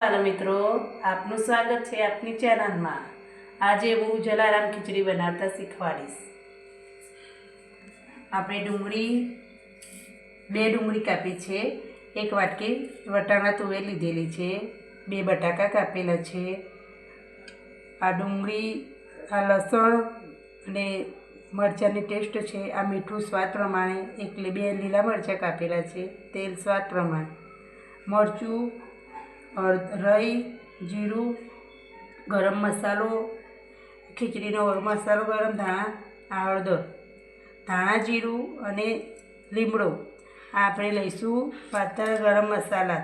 Hello मित्रों, आपનું સ્વાગત છે આપની ચેનલમાં। આજે હું જલારામ ખીચડી બનાવતા શીખવાડીશ। આપણે બે ડુંગળી કાપી છે, એક વાટકી વટાણા તુવેર લીધેલી છે, બે બટાકા કાપેલા છે, આ ડુંગળી, આ લસણ અને મરચાંની ટેસ્ટ છે, આ મીઠું સ્વાદ પ્રમાણે, બે લીલા મરચાં કાપેલા છે, તેલ સ્વાદ પ્રમાણે, મરચું, રાઈ, જીરું, ગરમ મસાલો, ખીચડીનો મસાલો, ગરમ ધાણા, હળદર, ધાણા જીરું અને લીમડો। આપણે લઈશું પાતળા ગરમ મસાલા,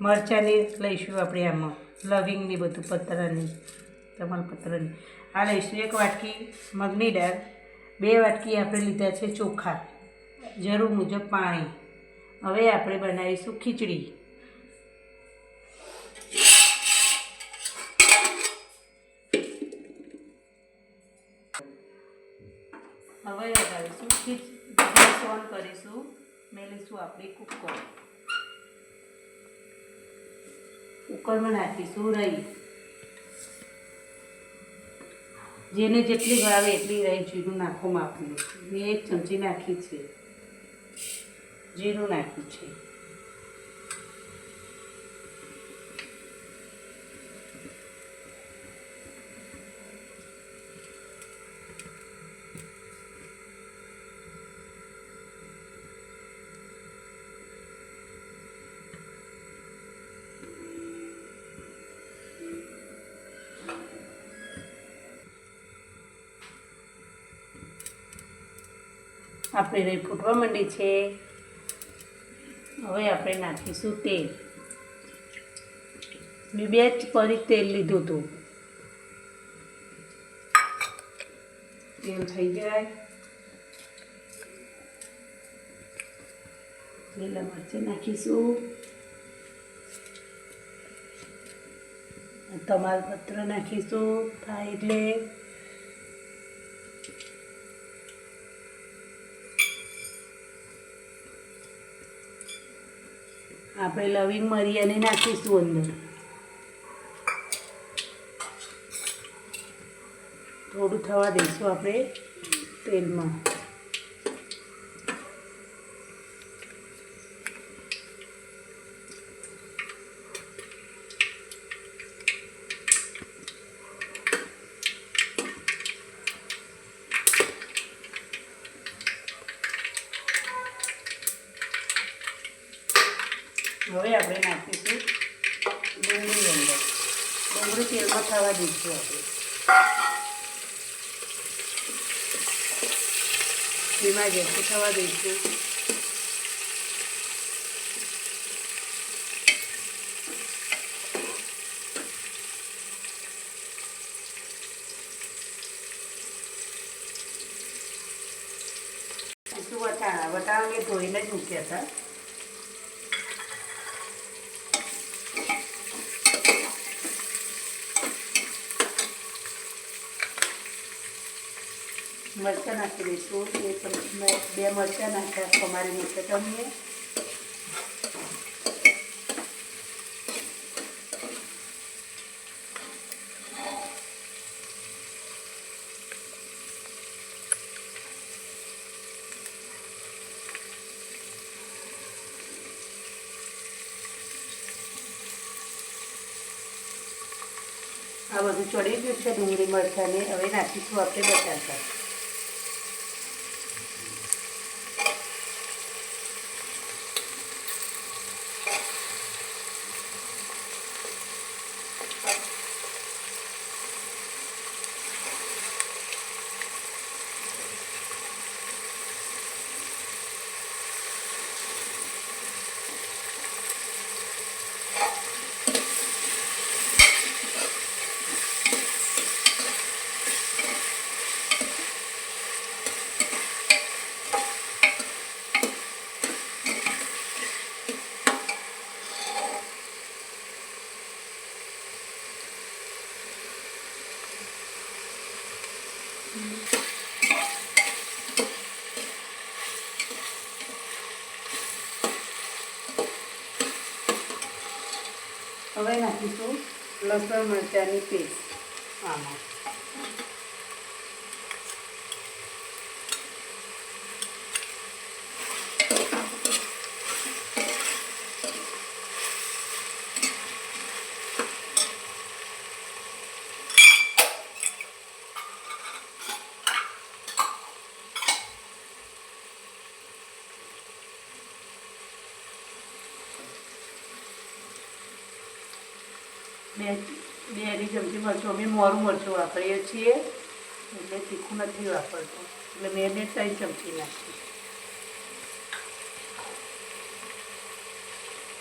મરચાંની લઈશું આપણે આમાં, લવિંગની બધું પતરાની, તમાલપત્રની। આ લઈશું એક વાટકી મગની દાળ, બે વાટકી આપણે લીધા છે ચોખા, જરૂર મુજબ પાણી। હવે આપણે બનાવીશું ખીચડી। હવે લગાવીશું ગેસ ઓન કરીશું, મેલીશું આપણી કુકરમાં નાખીશું રાઈ, જેને જેટલી ભાવે એટલી રાઈ જીરું નાખો માપનું। મેં 1 ચમચી નાખી છે, જીરું નાખ્યું છે। આપણે રાઈ ફૂટવા માંડી છે। હવે આપણે નાખીશું તેલ। મેં 2 પરીખ તેલ લીધું હતું। તેલ થઈ જાય, લીલા મરચાં નાખીશું, તમાલપત્ર નાખીશું, થાય એટલે આપણે લવિંગ મરી નાખીશું અંદર, થોડું થવા દઈશું આપણે તેલમાં। હવે આપણે નાખીશું ડુંગળી અંદર, ડુંગળી તેલમાં થવા દઈશું આપણે, ધીમા ગેસે થવા દઈશું। વટાણા મેં ધોઈને જ મૂક્યા હતા। મરચાં નાખી દઈશું, 2 મરચાં નાખ્યા, તમારી મરચાં તમને। આ બધું ચડી ગયું છે ડુંગળી મરચાંને। હવે નાખીશું આપણે બટાકા। હવે નાખીશું લસણ મરચાંની પેસ્ટ આમાં. બે અઢી ચમચી મરચું અમે મોરું મરચું વાપરીએ છીએ એટલે તીખું નથી વાપરતું, એટલે મેં 3 ચમચી નાખી.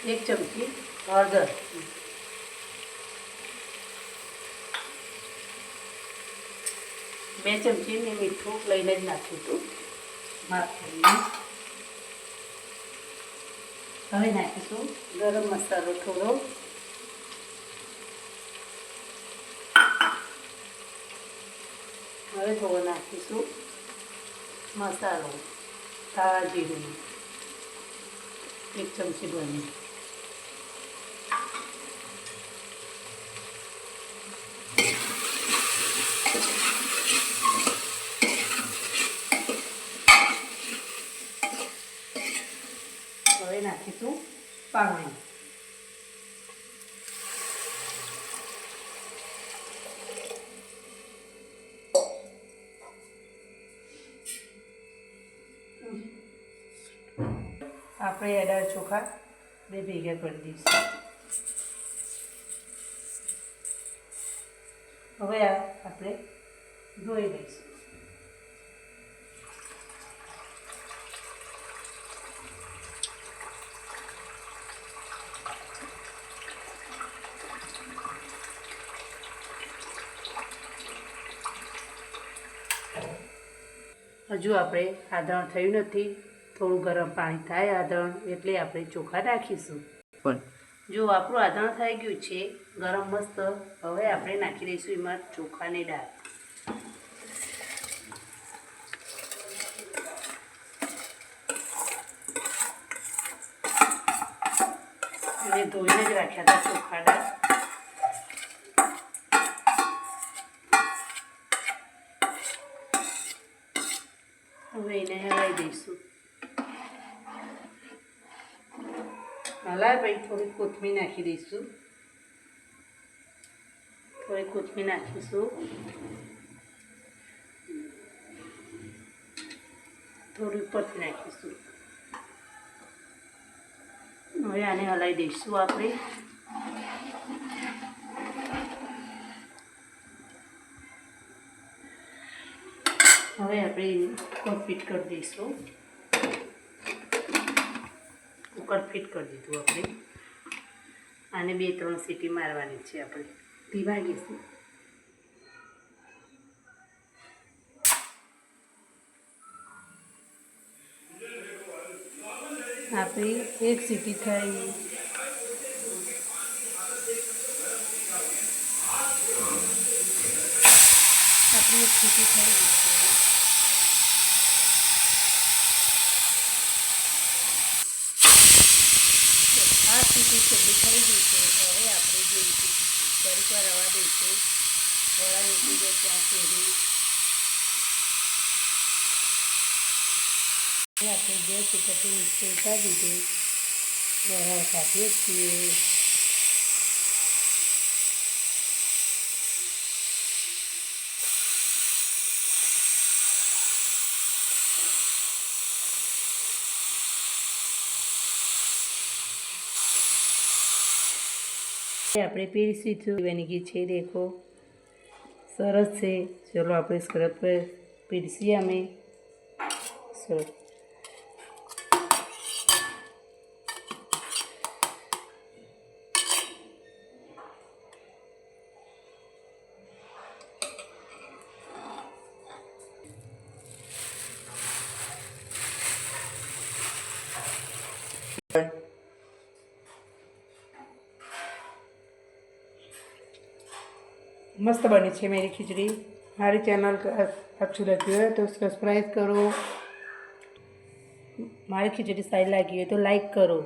1 ચમચી હળદર, 2 ચમચી મેં મીઠું લઈને જ નાખ્યું હતું. હવે નાખીશું ગરમ મસાલો થોડો, હવે થોડો નાખીશું મસાલો કાળા જીરું 1 ચમચી ભરી, હવે નાખીશું પાણી. આપણે દાળ ચોખા 2 ભેગા કરી દઈશું. હવે આપણે ધોઈ દઈશું. હજુ આપણે આદણ થયું નથી, થોડું ગરમ પાણી થાય આદણ એટલે આપણે ચોખા નાખીશું. પણ જો આપણું આદણ થઈ ગયું છે ગરમ મસ્ત, હવે આપણે નાખી દઈશું એમાં ચોખાની દાળ. એને ધોઈને જ રાખ્યા હતા ચોખા દાળ. હવે એને હલાવી દઈશું. હલાય પછી થોડી કોથમીર નાખી દઈશું. થોડી કોથમીર નાખીશું, થોડી ઉપરથી નાખીશું. હવે આને હલાવી દઈશું આપણે. હવે આપણે કુકર ફિટ કરી દઈશું. કુકર ફિટ કરી દીધું આપણે. આને 2-3 સીટી મારવાની છે આપણે ધીમા ગેસે. આપણી 1 સીટી થઈ. આપણી 1 સીટી થઈ ગઈ છે. આ સીટી છેલ્લી થઈ ગઈ છે. હવે આપણે જોઈશું ફરી વાર રવા દઈશું. વડા નીકળી જાય ત્યાં સુધી આપણે ગેસ ઉપરથી નીચે ઉતારી દીધું. વડા કાઢીએ છીએ. આપણે પીરસીશું. બની ગઈ છે દેખો, સરસ છે. ચલો આપણે સ્ક્રબ પર પીરસીએ અમે. સરસ. मस्त बनी है मेरी खिचड़ी. हमारी चैनल अच्छी लगी है तो सब्सक्राइब करो. हमारी खिचड़ी सही लगी है तो लाइक करो.